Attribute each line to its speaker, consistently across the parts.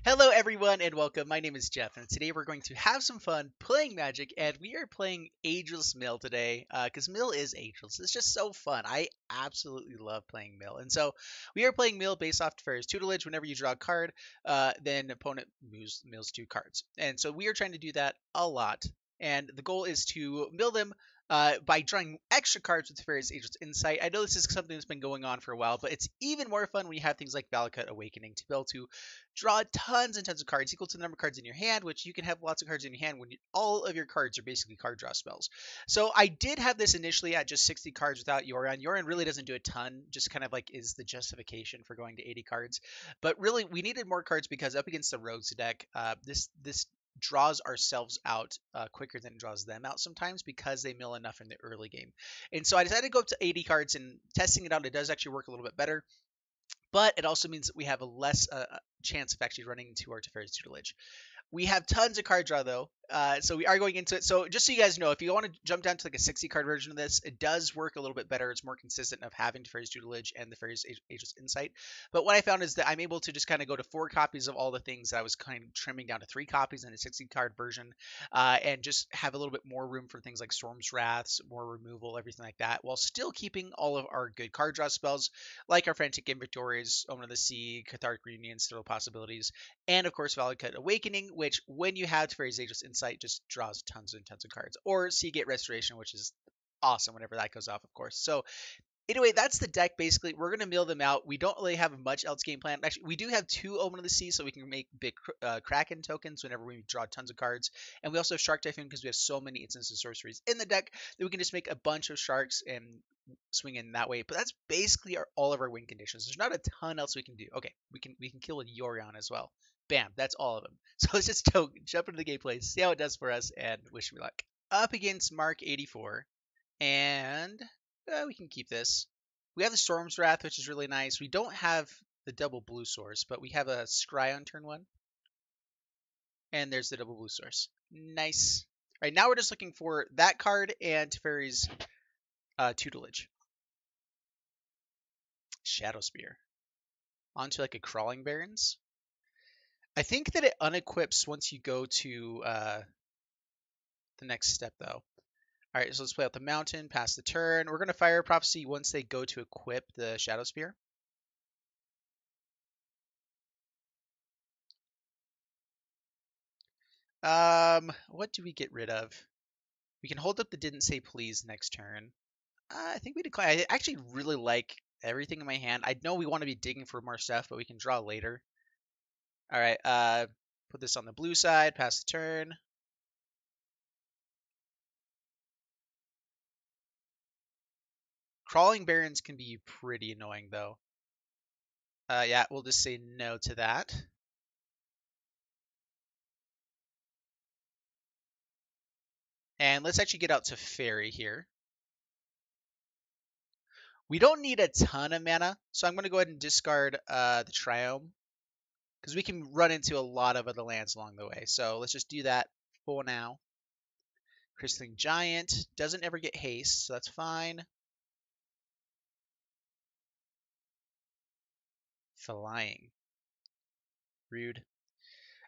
Speaker 1: Hello, everyone, and welcome. My name is Jeff, and today we're going to have some fun playing Magic, and we are playing Ageless Mill today, because Mill is ageless. It's just so fun. I absolutely love playing Mill, and so we are playing Mill based off Teferi's tutelage. Whenever you draw a card, then opponent mills two cards, and so we are trying to do that a lot. And the goal is to mill them by drawing extra cards with Teferi's Ageless Insight. I know this is something that's been going on for a while, but it's even more fun when you have things like Valakut Awakening to be able to draw tons and tons of cards equal to the number of cards in your hand, which you can have lots of cards in your hand when all of your cards are basically card draw spells. So I did have this initially at just 60 cards without Yorion. Yorion really doesn't do a ton, just kind of like is the justification for going to 80 cards. But really, we needed more cards because up against the Rogues deck, this draws ourselves out quicker than it draws them out sometimes because they mill enough in the early game. And so I decided to go up to 80 cards, and testing it out, it does actually work a little bit better. But it also means that we have a less chance of actually running into our Teferi's tutelage. We have tons of card draw though, so we are going into it. So just so you guys know, if you want to jump down to like a 60 card version of this, it does work a little bit better. It's more consistent of having Teferi's tutelage and the Teferi's Ageless Insight. But what I found is that I'm able to just kind of go to 4 copies of all the things that I was kind of trimming down to 3 copies in a 60 card version, and just have a little bit more room for things like Storm's Wraths, more removal, everything like that, while still keeping all of our good card draw spells like our Frantic Inventories, Omen of the Sea, Cathartic Reunion, Still Possibilities, and of course Valakut Awakening, which when you have Teferi's Ageless Insight just draws tons and tons of cards. Or Seagate Restoration, which is awesome whenever that goes off, of course. So anyway, that's the deck basically. We're going to mill them out. We don't really have much else game plan. Actually, we do have 2 Omen of the Sea, so we can make big Kraken tokens whenever we draw tons of cards. And we also have Shark Typhoon because we have so many instants and sorceries in the deck that we can just make a bunch of sharks and swing in that way. But that's basically all of our win conditions. There's not a ton else we can do. Okay, we can kill a Yorion as well. Bam, that's all of them. So let's just jump into the gameplay, see how it does for us, and wish me luck. Up against Mark 84, and we can keep this. We have the Storm's Wrath, which is really nice. We don't have the double blue source, but we have a Scry on turn 1. And there's the double blue source. Nice. All right, now we're just looking for that card and Teferi's tutelage. Shadow Spear. Onto like a Crawling Barrens. I think that it unequips once you go to the next step, though. All right, so let's play out the mountain, pass the turn. We're going to Fire Prophecy once they go to equip the Shadow Spear. What do we get rid of? We can hold up the Didn't Say Please next turn. I think we decline. I actually really like everything in my hand. I know we want to be digging for more stuff, but we can draw later. All right, put this on the blue side, pass the turn. Crawling Barrens can be pretty annoying, though. Yeah, we'll just say no to that. And let's actually get out to Fairy here. We don't need a ton of mana, so I'm going to go ahead and discard the Triome, because we can run into a lot of other lands along the way. So let's just do that for now. Crystalline Giant doesn't ever get haste, so that's fine. Flying. Rude.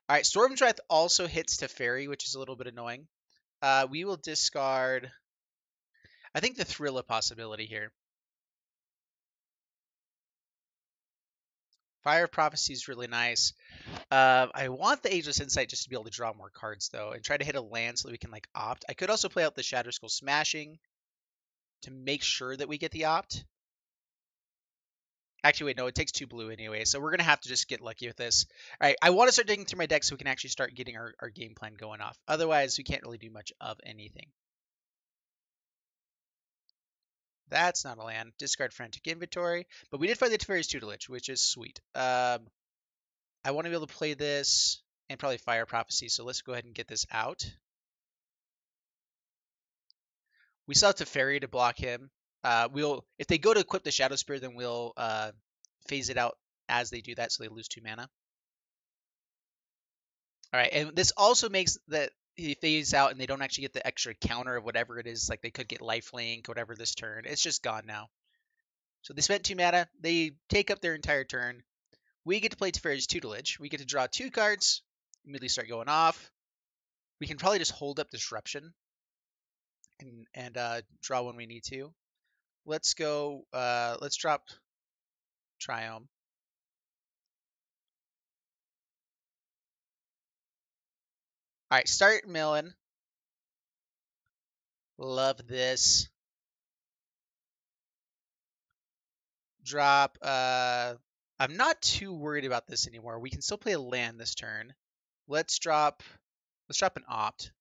Speaker 1: All right, Storm's Wrath also hits to Fairy, which is a little bit annoying. We will discard, I think, the Thrilla possibility here. Fire of Prophecy is really nice. I want the Ageless Insight just to be able to draw more cards, though, and try to hit a land so that we can, like, opt. I could also play out the Shatter Skull Smashing to make sure that we get the opt. Actually, wait, no, it takes 2 blue anyway, so we're going to have to just get lucky with this. All right, I want to start digging through my deck so we can actually start getting our game plan going off. Otherwise, we can't really do much of anything. That's not a land. Discard Frantic Inventory. But we did find the Teferi's tutelage, which is sweet. I want to be able to play this and probably Fire Prophecy, so let's go ahead and get this out. We still have Teferi to block him. If they go to equip the Shadow Spear, then we'll phase it out as they do that, so they lose 2 mana. All right, and this also makes that they phase out and they don't actually get the extra counter of whatever it is. Like they could get lifelink, whatever this turn. It's just gone now. So they spent 2 mana. They take up their entire turn. We get to play Teferi's Tutelage. We get to draw 2 cards, immediately start going off. We can probably just hold up Disruption and draw when we need to. Let's go, let's drop Triome. All right, start milling. Love this. Drop, I'm not too worried about this anymore. We can still play a land this turn. Let's drop an Opt.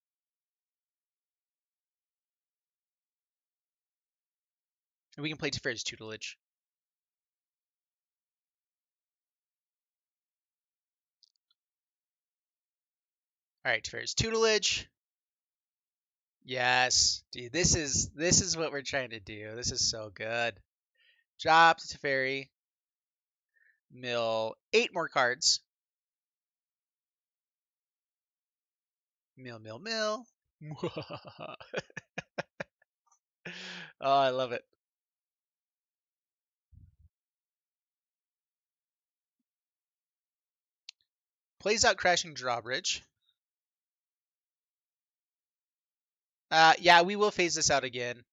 Speaker 1: And we can play Teferi's Tutelage. All right, Teferi's Tutelage. Yes, dude, this is what we're trying to do. This is so good. Drop Teferi. Mill 8 more cards. Mill, mill, mill. Oh, I love it. Plays out Crashing Drawbridge. Yeah, we will phase this out again.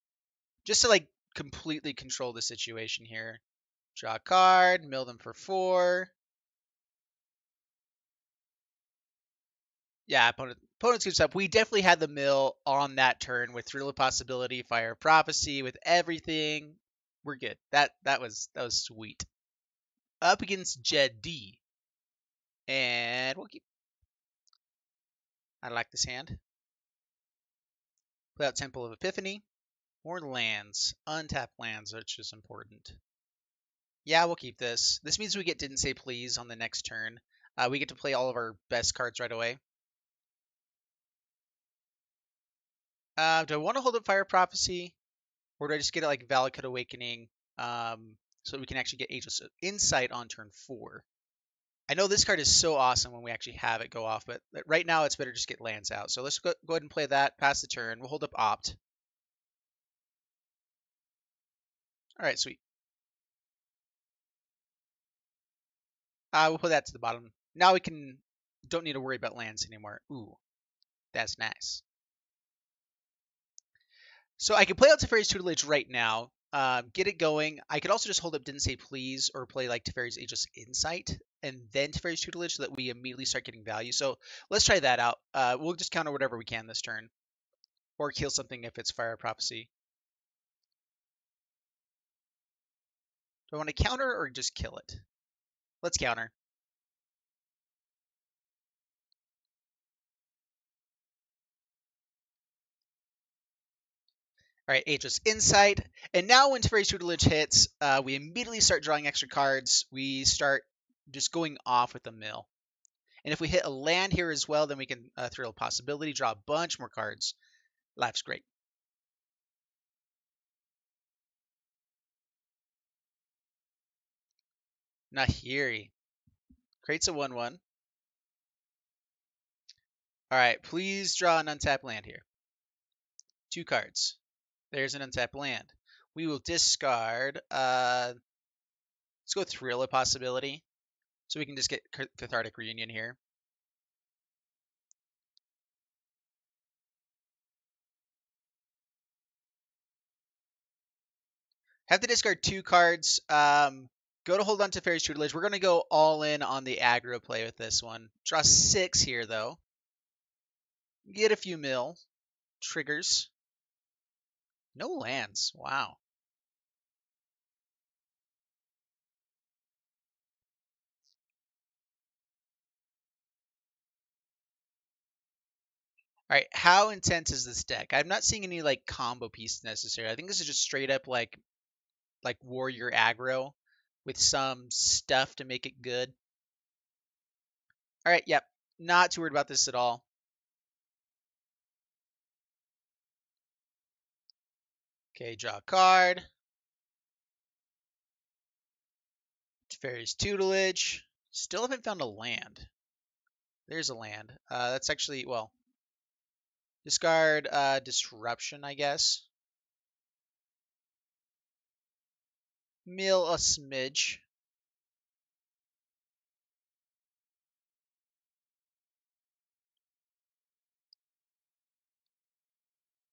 Speaker 1: Just to, like, completely control the situation here. Draw a card, mill them for 4. Yeah, opponent's good stuff. We definitely had the mill on that turn with Thrill of Possibility, Fire of Prophecy, with everything. We're good. That was sweet. Up against Jed D. And we'll keep. I like this hand. Play out Temple of Epiphany. More lands. Untapped lands, which is important. Yeah, we'll keep this. This means we get Didn't Say Please on the next turn. We get to play all of our best cards right away. Do I want to hold up Fire Prophecy? Or do I just get it like Valakut Awakening? So we can actually get Ageless Insight on turn 4. I know this card is so awesome when we actually have it go off, but right now it's better just get lands out. So let's go ahead and play that, pass the turn. We'll hold up Opt. All right, sweet. We'll put that to the bottom. Now we don't need to worry about lands anymore. Ooh, that's nice. So I can play out Teferi's Tutelage right now, get it going. I could also just hold up Didn't Say Please or play like Teferi's Ageless Insight and then Teferi's Tutelage so that we immediately start getting value. So let's try that out. We'll just counter whatever we can this turn. Or kill something if it's Fire Prophecy. Do I want to counter or just kill it? Let's counter. All right, Ageless Insight. And now when Teferi's Tutelage hits, we immediately start drawing extra cards. We start just going off with the mill. And if we hit a land here as well, then we can Thrill of Possibility, draw a bunch more cards. Life's great. Nahiri. Creates a 1/1. All right, please draw an untapped land here. 2 cards. There's an untapped land. We will discard. Let's go Thrill of Possibility. So we can just get Cathartic Reunion here. Have to discard 2 cards. Go to hold on to Teferi's Tutelage. We're going to go all in on the aggro play with this one. Draw 6 here, though. Get a few mill. Triggers. No lands. Wow. All right, how intense is this deck? I'm not seeing any like combo pieces necessary. I think this is just straight up like warrior aggro with some stuff to make it good. All right, yep. Not too worried about this at all. Okay, draw a card. Teferi's Tutelage. Still haven't found a land. There's a land. That's actually, well, discard Disruption, I guess. Mill a smidge.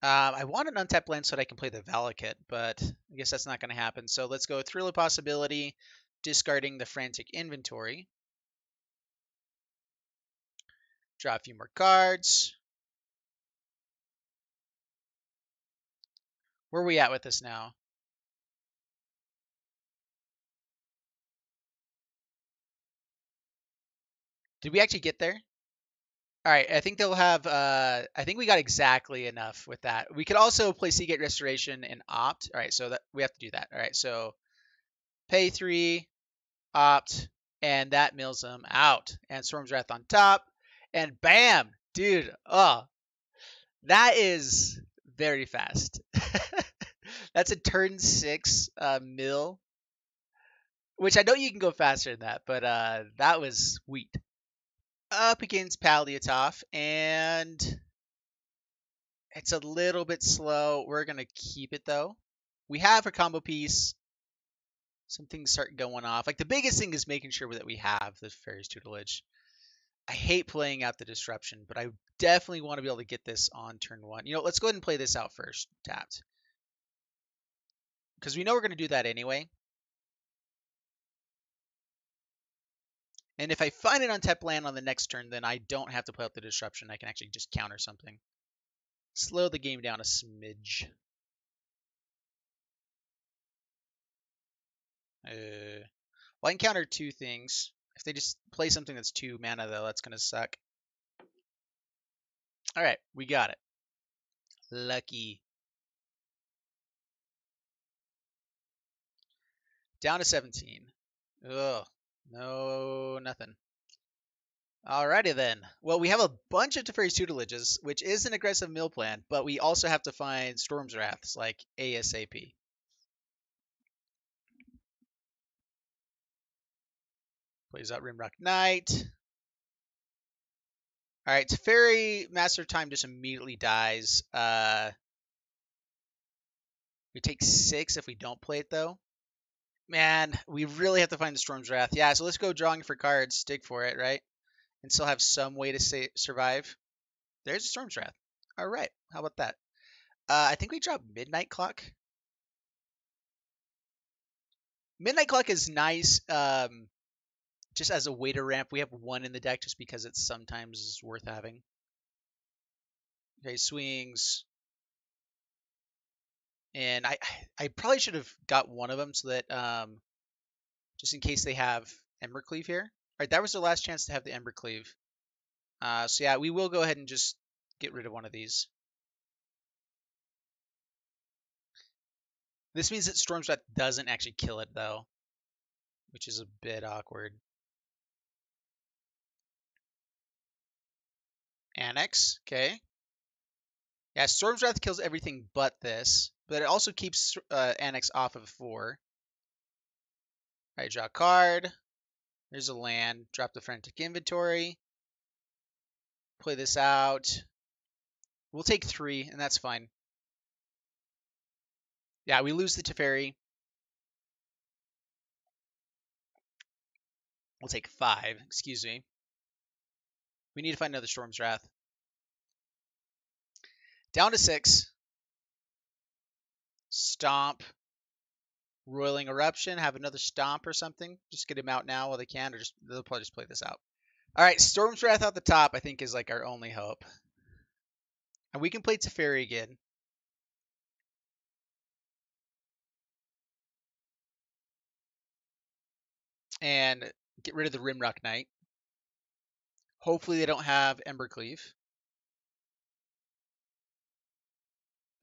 Speaker 1: I want an untapped land so that I can play the Valakut, but I guess that's not going to happen. So let's go Thrill of Possibility, discarding the Frantic Inventory. Draw a few more cards. Where are we at with this now? Did we actually get there? All right, I think they'll have. I think we got exactly enough with that. We could also play Seagate Restoration and opt. All right, so that we have to do that. All right, so pay 3, opt, and that mills them out. And Storm's Wrath on top, and bam, dude. Oh, that is very fast. That's a turn 6 mill, which I know you can go faster than that, but that was sweet. Up against Paliatov, and it's a little bit slow. We're going to keep it, though. We have a combo piece. Some things start going off. Like, the biggest thing is making sure that we have the Fairy's Tutelage. I hate playing out the Disruption, but I definitely want to be able to get this on turn 1. You know, let's go ahead and play this out first, tapped. Because we know we're going to do that anyway. And if I find an untapped land on the next turn, then I don't have to play out the Disruption. I can actually just counter something. Slow the game down a smidge. Well, I can counter 2 things. If they just play something that's 2 mana, though, that's going to suck. All right, we got it. Lucky. Down to 17. Ugh. No, nothing. Alrighty then. Well, we have a bunch of Teferi's Tutelages, which is an aggressive mill plan, but we also have to find Storm's Wraths, like ASAP. Plays out Rimrock Knight. Alright, Teferi Master of Time just immediately dies. We take 6 if we don't play it, though. Man, we really have to find the Storm's Wrath. Yeah, so let's go drawing for cards, dig for it, right? And still have some way to survive. There's a Storm's Wrath. All right, how about that? I think we drop Midnight Clock. Midnight Clock is nice, just as a way to ramp. We have 1 in the deck just because it sometimes is worth having. Okay, swings. And I probably should have got one of them so that just in case they have Embercleave here. All right, that was their last chance to have the Embercleave. So yeah, we will go ahead and just get rid of one of these. This means that Storm's Wrath doesn't actually kill it, though, which is a bit awkward. Annex, okay. Yeah, Storm's Wrath kills everything but this, but it also keeps Annex off of 4. All right, draw a card. There's a land. Drop the Frantic Inventory. Play this out. We'll take 3, and that's fine. Yeah, we lose the Teferi. We'll take 5, excuse me. We need to find another Storm's Wrath. Down to 6. Stomp. Roiling Eruption. Have another Stomp or something. Just get him out now while they can, or they'll probably just play this out. All right, Storm's Wrath out the top, I think, is like our only hope. And we can play Teferi again. And get rid of the Rimrock Knight. Hopefully they don't have Embercleave.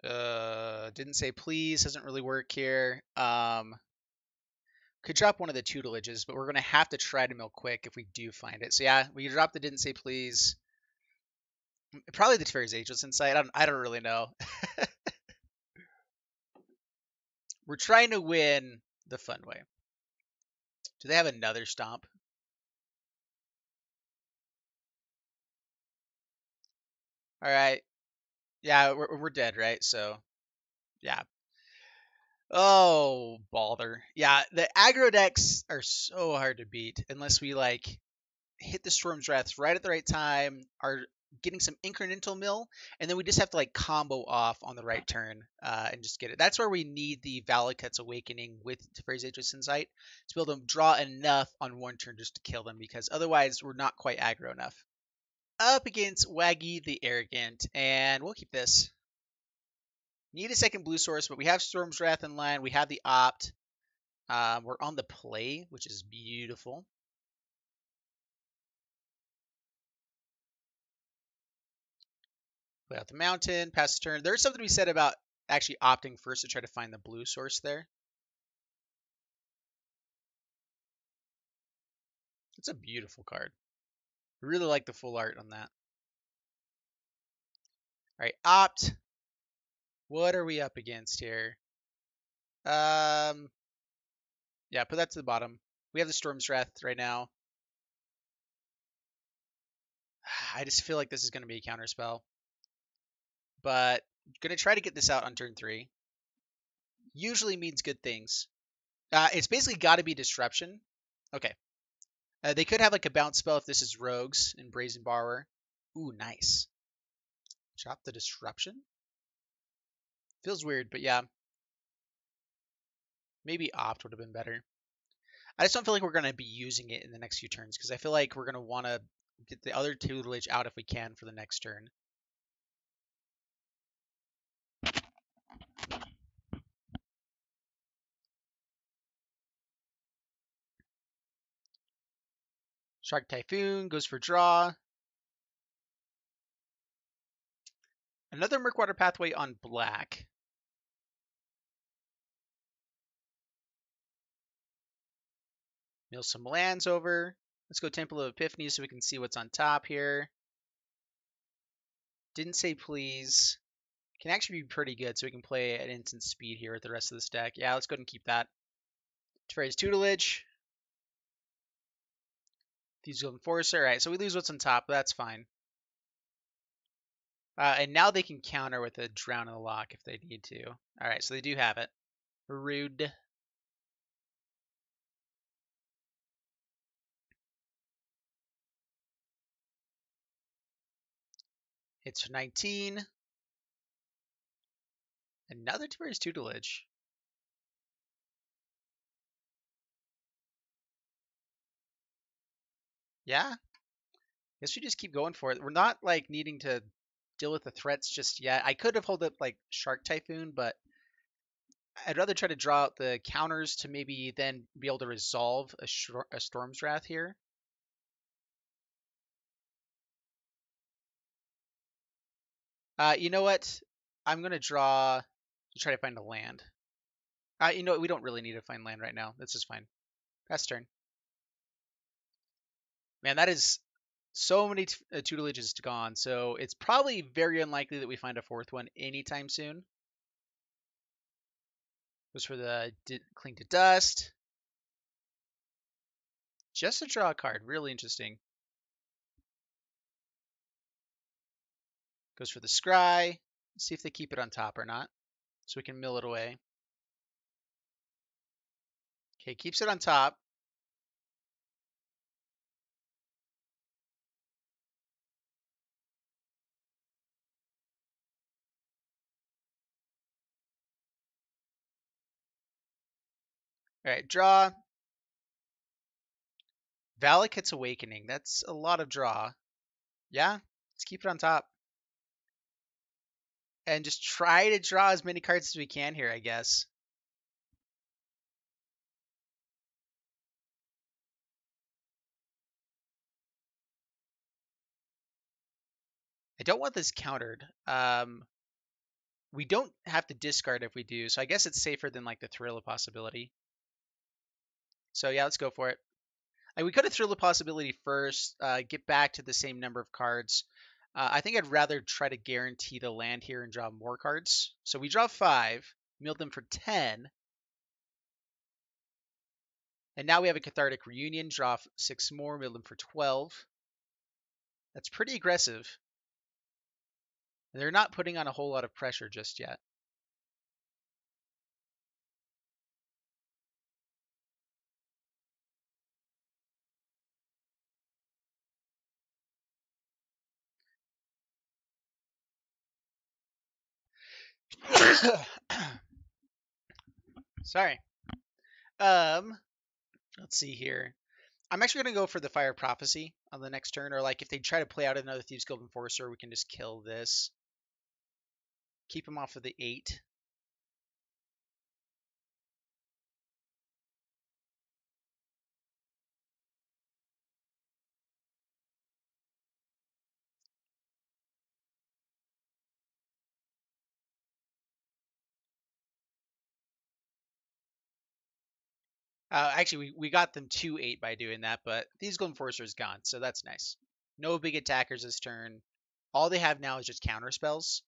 Speaker 1: Didn't say please, doesn't really work here. Could drop one of the tutelages, but we're going to have to try to mill quick if we do find it. So yeah, we drop the didn't say please. Probably the Teferi's Ageless Insight. I don't really know. We're trying to win the fun way. Do they have another Stomp? All right. Yeah, we're dead, right? So, yeah. Oh, bother. Yeah, the aggro decks are so hard to beat unless we, like, hit the Storm's Wrath right at the right time. Our getting some incremental mill, and then we just have to like combo off on the right turn and just get it. That's where we need the Valakut's Awakening with Teferi's Ageless Insight to be able to draw enough on one turn just to kill them, because otherwise we're not quite aggro enough. Up against Waggy the Arrogant, and we'll keep this. Need a second blue source, but we have Storm's Wrath in line. We have the Opt. We're on the play, which is beautiful. Play out the mountain, pass the turn. There's something we said about actually opting first to try to find the blue source there. It's a beautiful card. Really like the full art on that. All right, opt. What are we up against here? Yeah, put that to the bottom. We have the Storm's Wrath right now. I just feel like this is going to be a counter spell. But going to try to get this out on turn 3. Usually means good things. It's basically got to be Disruption. Okay. They could have like a bounce spell if this is Rogues and Brazen Borrower. Ooh, nice. Chop the Disruption? Feels weird, but yeah. Maybe Opt would have been better. I just don't feel like we're going to be using it in the next few turns, because I feel like we're going to want to get the other tutelage out if we can for the next turn. Shark Typhoon goes for draw. Another Murkwater Pathway on black. Mill some lands over. Let's go Temple of Epiphany so we can see what's on top here. Didn't say please. Can actually be pretty good, so we can play at instant speed here with the rest of this deck. Yeah, let's go ahead and keep that. Teferi's Tutelage. Thieves' Enforcer. Alright, so we lose what's on top, but that's fine. And now they can counter with a Drown in the Lock if they need to. Alright, so they do have it. Rude. Hits for 19. Another Teferi's Tutelage. Yeah. Guess we just keep going for it. We're not like needing to deal with the threats just yet. I could have held up like Shark Typhoon, but I'd rather try to draw out the counters to maybe then be able to resolve a Storm's Wrath here. You know what? I'm going to draw to try to find a land. You know what? We don't really need to find land right now. This is fine. Pass turn. Man, that is so many tutelages gone, so it's probably very unlikely that we find a fourth one anytime soon. Goes for the Cling to Dust. Just to draw a card. Really interesting. Goes for the Scry. See if they keep it on top or not. So we can mill it away. Okay, keeps it on top. All right, draw. Valakut's Awakening. That's a lot of draw. Yeah, let's keep it on top. And just try to draw as many cards as we can here, I guess. I don't want this countered. We don't have to discard if we do, so I guess it's safer than like the Thrill of Possibility. So yeah, let's go for it. We could have Thrill of Possibility first, get back to the same number of cards. I think I'd rather try to guarantee the land here and draw more cards. So we draw 5, mill them for 10. And now we have a Cathartic Reunion, draw 6 more, mill them for 12. That's pretty aggressive. And they're not putting on a whole lot of pressure just yet. Sorry. Um, let's see here. I'm actually gonna go for the Fire Prophecy on the next turn, or like if they try to play out another Thieves Guild Enforcer, we can just kill this. Keep him off of the 8. Actually, we got them 2-8 by doing that, but Thieves Guild Enforcer is gone, so that's nice. No big attackers this turn. All they have now is just counter spells.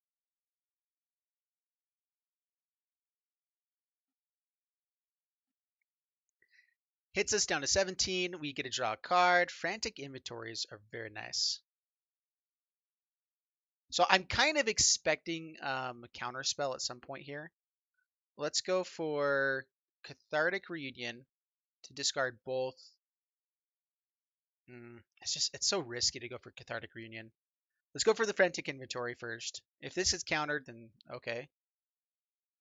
Speaker 1: Hits us down to 17. We get to draw a card. Frantic Inventories are very nice. So I'm kind of expecting a counter spell at some point here. Let's go for Cathartic Reunion to discard both. It's so risky to go for Cathartic Reunion. Let's go for the Frantic Inventory first. If this is countered, then okay.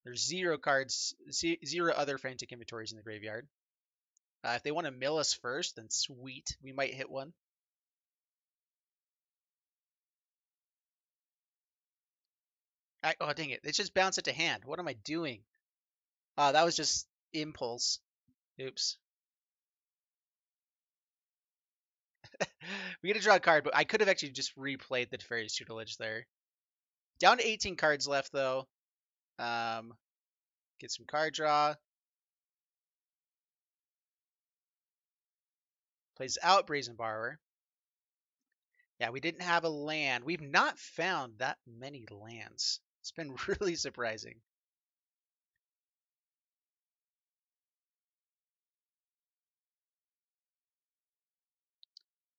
Speaker 1: There's 0 cards, 0 other Frantic Inventories in the graveyard. If they want to mill us first, then sweet. We might hit one. Oh, dang it. It just bounced it to hand. What am I doing? That was just impulse. Oops. We get to draw a card, but I could have actually just replayed the Teferi's Tutelage there. Down to 18 cards left, though. Get some card draw. Plays out Brazen Borrower. Yeah, we didn't have a land. We've not found that many lands. It's been really surprising.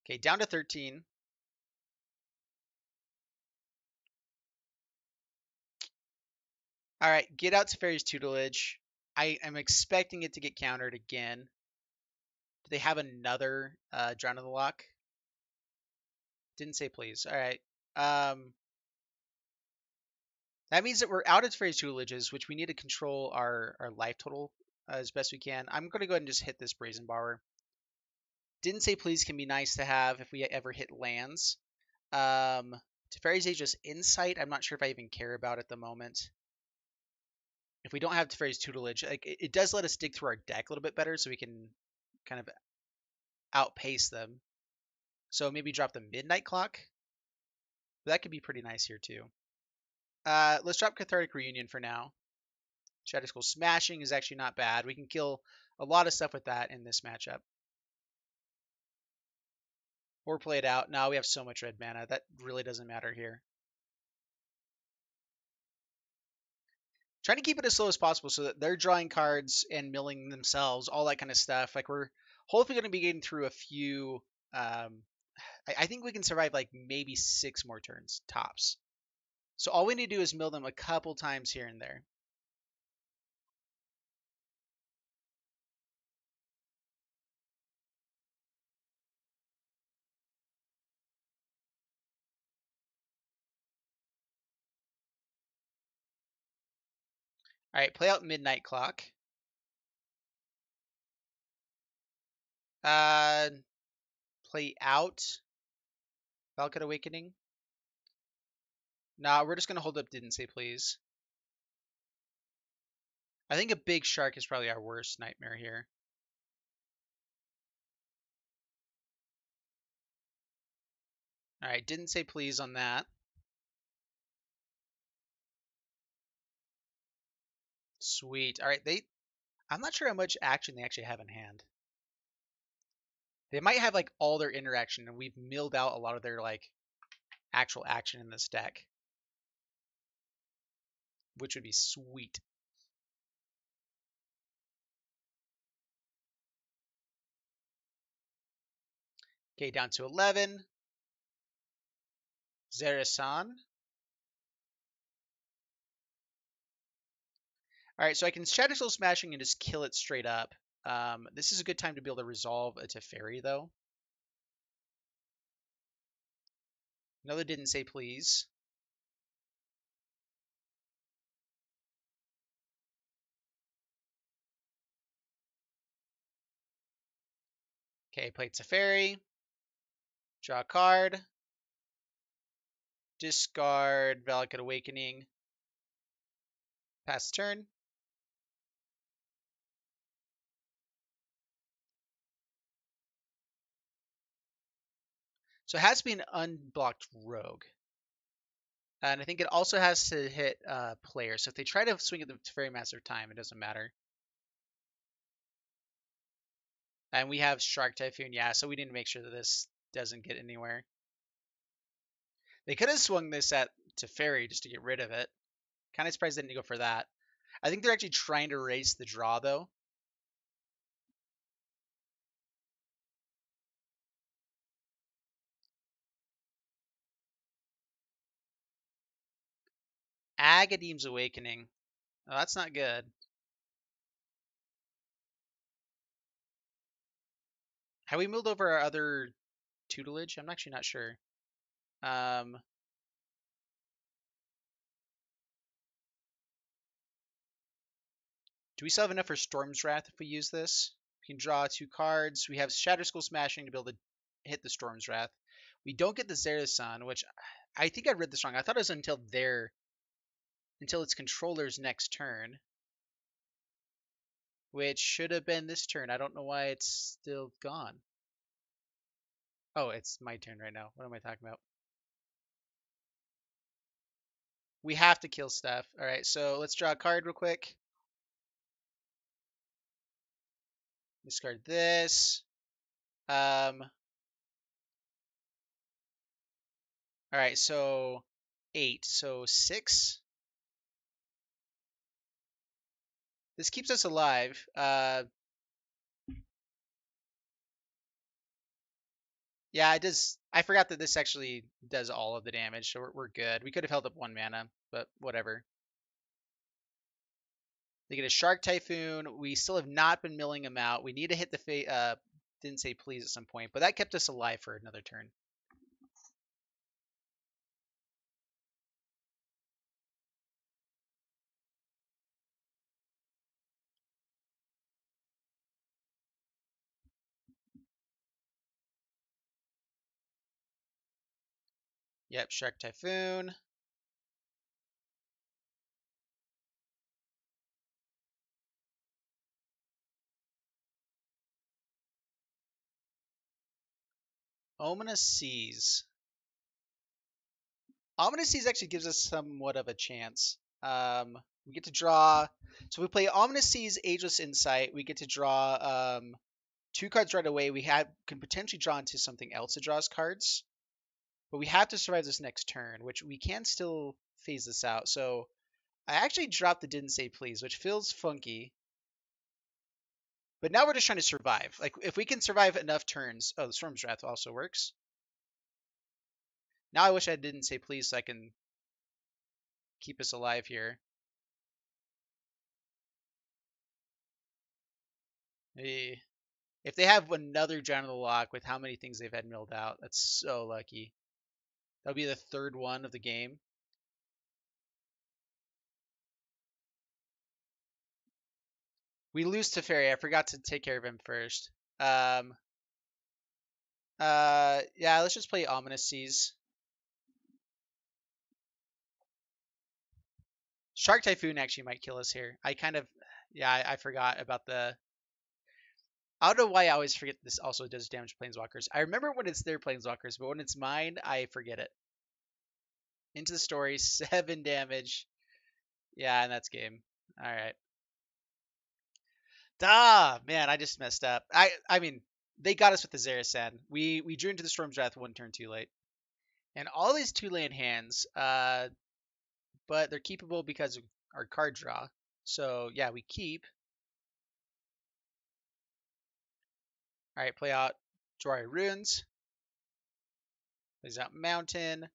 Speaker 1: Okay, down to 13. All right, get out Teferi's Tutelage. I am expecting it to get countered again. Do they have another Drown in the Lock? Didn't say please. All right. That means that we're out of Teferi's Tutelages, which we need to control our life total as best we can. I'm going to go ahead and just hit this Brazen Borrower. Didn't say please can be nice to have if we ever hit lands. Teferi's Ageless Insight, I'm not sure if I even care about at the moment. If we don't have Teferi's Tutelage, like it does let us dig through our deck a little bit better, so we can kind of outpace them. So maybe drop the Midnight Clock. That could be pretty nice here too. Let's drop Cathartic Reunion for now. Shadow Skull Smashing is actually not bad. We can kill a lot of stuff with that in this matchup. Or play it out. No, we have so much red mana. That really doesn't matter here. Trying to keep it as slow as possible so that they're drawing cards and milling themselves, all that kind of stuff. Like we're hopefully going to be getting through a few. I think we can survive like maybe 6 more turns tops. So all we need to do is mill them a couple times here and there. All right, play out Midnight Clock. Uh, play out Valkut Awakening. Nah, we're just gonna hold up Didn't Say Please. I think a big shark is probably our worst nightmare here. All right, Didn't Say Please on that. Sweet. All right, I'm not sure how much action they actually have in hand. They might have like all their interaction, and we've milled out a lot of their like actual action in this deck, which would be sweet. Okay, down to 11. Zerasan. All right, so I can Shadow Soul Smashing and just kill it straight up. This is a good time to be able to resolve a Teferi, though. Another Didn't Say Please. Okay, play Teferi. Draw a card. Discard Valakut Awakening. Pass the turn. So it has to be an unblocked rogue. And I think it also has to hit players. So if they try to swing at the Teferi Master Time, it doesn't matter. And we have Shark Typhoon, yeah, so we need to make sure that this doesn't get anywhere. They could have swung this at Teferi just to get rid of it. Kind of surprised they didn't go for that. I think they're actually trying to erase the draw, though. Agadeem's Awakening. Oh, that's not good. Have we moved over our other tutelage? I'm actually not sure. Do we still have enough for Storm's Wrath if we use this? We can draw 2 cards. We have Shatter Skull Smashing to be able to hit the Storm's Wrath. We don't get the Zerasan, which I think I read this wrong. I thought it was until its controller's next turn, which should have been this turn. I don't know why it's still gone. Oh, it's my turn right now. What am I talking about? We have to kill stuff. All right, so let's draw a card real quick. Discard this. All right, so 8. So 6. This keeps us alive. Yeah, it does. I forgot that this actually does all of the damage, so we're good. We could have held up 1 mana, but whatever. They get a Shark Typhoon. We still have not been milling them out. We need to hit the didn't say please at some point, but that kept us alive for another turn. Yep, Shark Typhoon. Ominous Seas. Ominous Seas actually gives us somewhat of a chance. We get to draw. So we play Ominous Seas, Ageless Insight. We get to draw 2 cards right away. We can potentially draw into something else that draws cards. But we have to survive this next turn, which we can still phase this out. So I actually dropped the Didn't Say Please, which feels funky. But now we're just trying to survive. Like, if we can survive enough turns... Oh, the Storm's Wrath also works. Now I wish I didn't say please so I can keep us alive here. Hey. If they have another Drown in the Lock with how many things they've had milled out, that's so lucky. That'll be the 3rd one of the game. We lose to Teferi. I forgot to take care of him first. Yeah, let's just play Ominous Seas. Shark Typhoon actually might kill us here. Yeah, I forgot about the... I don't know why I always forget this also does damage to Planeswalkers. I remember when it's their Planeswalkers, but when it's mine, I forget it. Into the Story, 7 damage. Yeah, and that's game. All right. Man, I just messed up. I mean, they got us with the Zerasan. We drew into the Storm's Wrath 1 turn too late. And all these 2-land hands, but they're keepable because of our card draw. So, yeah, we keep. All right, play out Jwari Runes. Plays out Mountain.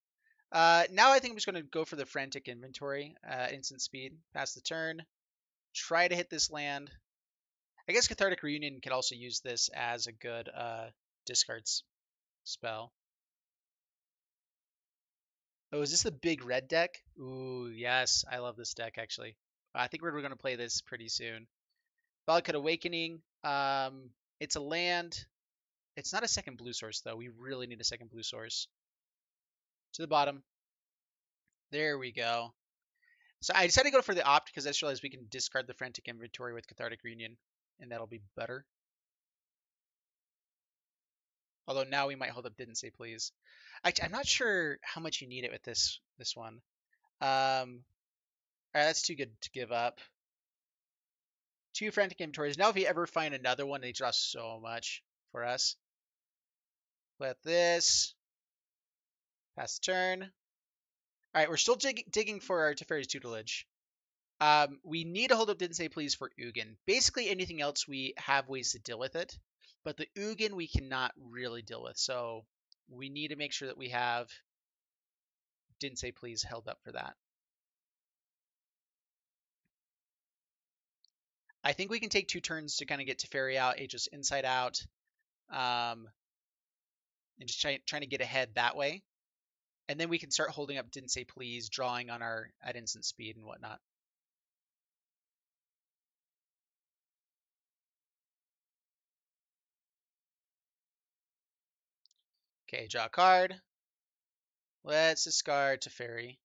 Speaker 1: Now I think I'm just going to go for the Frantic Inventory. Instant speed. Pass the turn. Try to hit this land. I guess Cathartic Reunion can also use this as a good discard spell. Oh, is this the big red deck? Ooh, yes. I love this deck, actually. I think we're going to play this pretty soon. Valakut Awakening. It's a land. It's not a second blue source, though. We really need a second blue source. To the bottom. There we go. So I decided to go for the opt because I just realized we can discard the frantic inventory with cathartic reunion, and that'll be better. Although now we might hold up didn't say please. I'm not sure how much you need it with this one. All right, that's too good to give up. 2 frantic inventories. Now if you ever find another one, they draw so much for us. Let this. Pass the turn. All right, we're still digging for our Teferi's tutelage. We need to hold up didn't say please for Ugin. Basically anything else we have ways to deal with it, but the Ugin we cannot really deal with. So we need to make sure that we have didn't say please held up for that. I think we can take 2 turns to kind of get Teferi out, Aegis inside out, and just trying to get ahead that way. And then we can start holding up didn't say please, drawing on our at instant speed and whatnot. Okay, draw a card. Let's discard Teferi.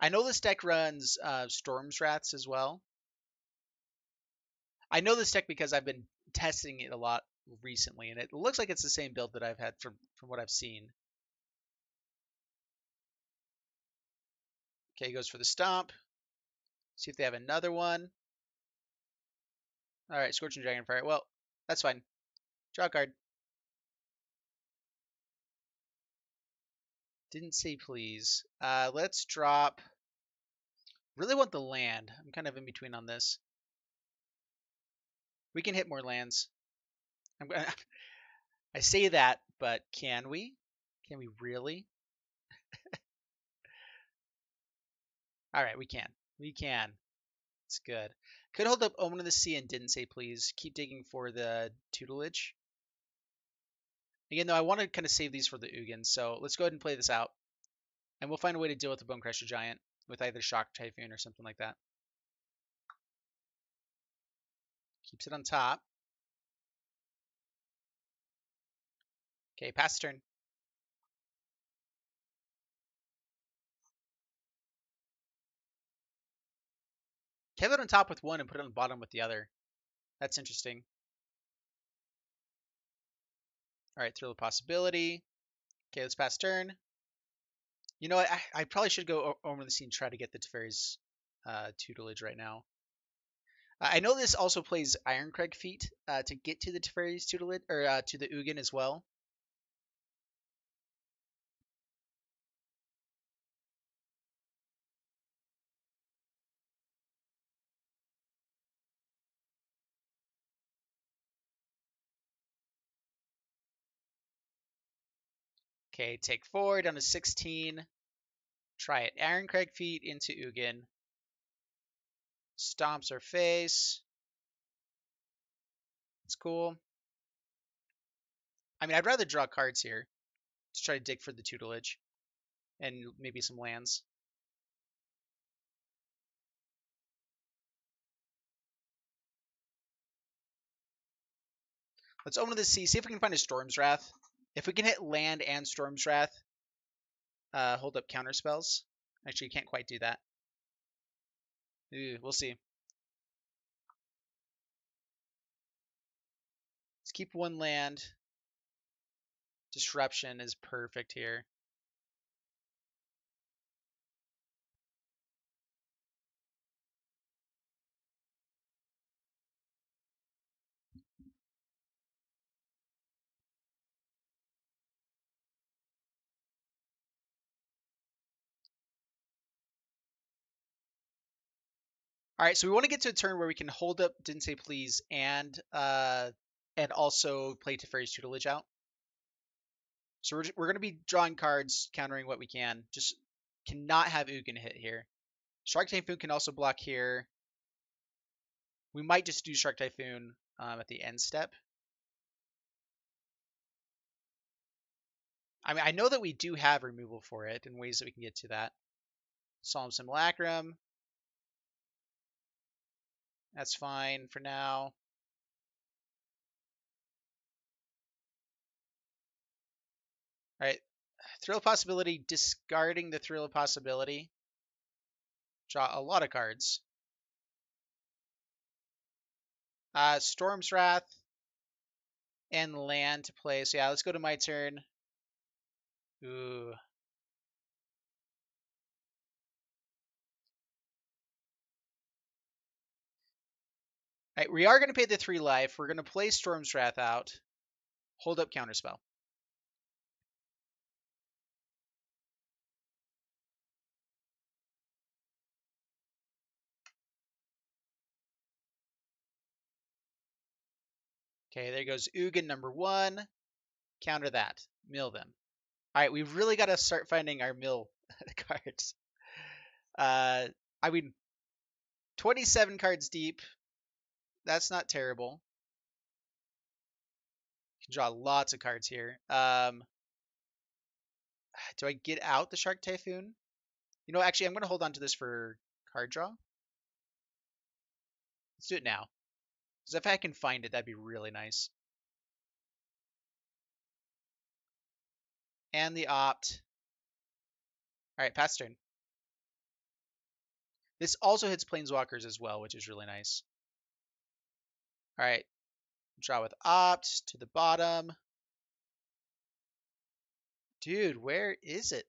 Speaker 1: I know this deck runs Storm's Wraths as well. I know this deck because I've been testing it a lot recently, and it looks like it's the same build that I've had from what I've seen. Okay, goes for the stomp. See if they have another one. All right, Scorching Dragonfire. Well, that's fine. Draw a card. Didn't say please. Let's drop. Really want the land. I'm kind of in between on this. We can hit more lands. I say that, but can we? Can we really? All right, we can. We can. It's good. Could hold up Omen of the Sea and didn't say please. Keep digging for the tutelage. Again, though, I want to kind of save these for the Ugin, so let's go ahead and play this out. And we'll find a way to deal with the Bonecrusher Giant with either Shock Typhoon or something like that. Keeps it on top. Okay, pass turn. Kept it on top with one and put it on the bottom with the other. That's interesting. All right, throw the possibility. Okay, let's pass turn. You know what? I probably should go over the scene and try to get the Teferi's tutelage right now. I know this also plays Ironcrag feat to get to the Teferi's tutelage, or to the Ugin as well. Okay, take 4 down to 16. Try it. Ironcrag feat into Ugin. Stomps our face. It's cool. I mean, I'd rather draw cards here to try to dig for the tutelage and maybe some lands. Let's open the sea, see if we can find a Storm's Wrath. If we can hit land and Storm's Wrath, hold up counter spells. Actually, you can't quite do that. Ooh, we'll see. Let's keep one land. Disruption is perfect here. All right, so we want to get to a turn where we can hold up Didn't Say Please and also play Teferi's Tutelage out. So we're going to be drawing cards, countering what we can. Just cannot have Ugin hit here. Shark Typhoon can also block here. We might just do Shark Typhoon at the end step. I mean, I know that we do have removal for it and ways that we can get to that. Solemn Simulacrum. That's fine for now. All right, Thrill of Possibility, discarding the Thrill of Possibility. Draw a lot of cards. Storm's Wrath and land to play. So yeah, let's go to my turn. Ooh. All right, we are going to pay the 3 life. We're going to play Storm's Wrath out. Hold up Counterspell. Okay, there goes Ugin number 1. Counter that. Mill them. All right, we've really got to start finding our mill cards. I mean, 27 cards deep. That's not terrible. You can draw lots of cards here. Do I get out the Shark Typhoon? You know, actually, I'm going to hold on to this for card draw. Let's do it now. Because if I can find it, that'd be really nice. And the opt. All right, pass turn. This also hits Planeswalkers as well, which is really nice. All right, draw with opt to the bottom. Dude, where is it?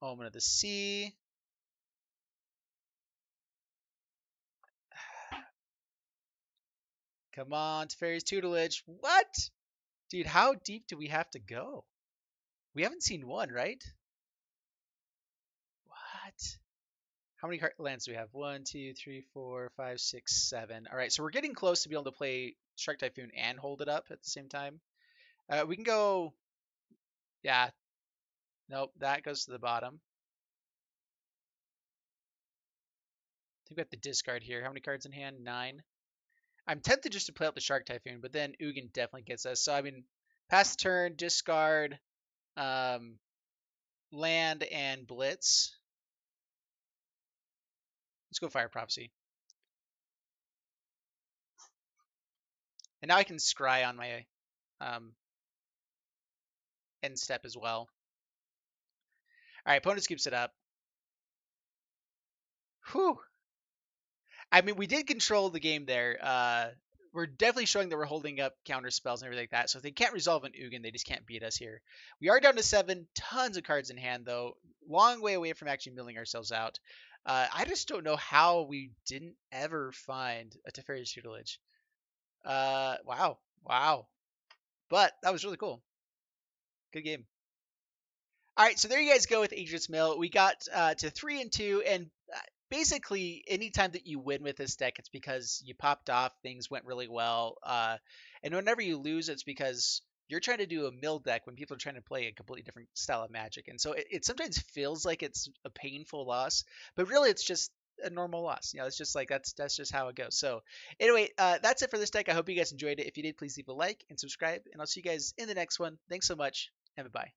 Speaker 1: Omen of the Sea. Come on, Teferi's Tutelage. What? Dude, how deep do we have to go? We haven't seen one, right? What? How many lands do we have? 1, 2, 3, 4, 5, 6, 7. All right, so we're getting close to be able to play Shark Typhoon and hold it up at the same time. We can go... Yeah. Nope, that goes to the bottom. I think we have to discard here. How many cards in hand? 9. I'm tempted just to play out the Shark Typhoon, but then Ugin definitely gets us. So, I mean, pass turn, discard, land, and blitz. Let's go Fire Prophecy. And now I can scry on my end step as well. All right, opponent scoops it up. Whew. I mean, we did control the game there. We're definitely showing that we're holding up counter spells and everything like that. So if they can't resolve an Ugin, they just can't beat us here. We are down to 7. Tons of cards in hand, though. Long way away from actually milling ourselves out. I just don't know how we didn't ever find a Teferi's Tutelage. Wow. Wow. But that was really cool. Good game. All right, so there you guys go with Idris Mill. We got to 3 and 2, and basically anytime that you win with this deck, it's because you popped off, things went really well, and whenever you lose, it's because you're trying to do a mill deck when people are trying to play a completely different style of Magic, and so it sometimes feels like it's a painful loss, but really it's just a normal loss. You know, it's just like that's just how it goes. So anyway, that's it for this deck. I hope you guys enjoyed it. If you did, please leave a like and subscribe, and I'll see you guys in the next one. Thanks so much, and bye.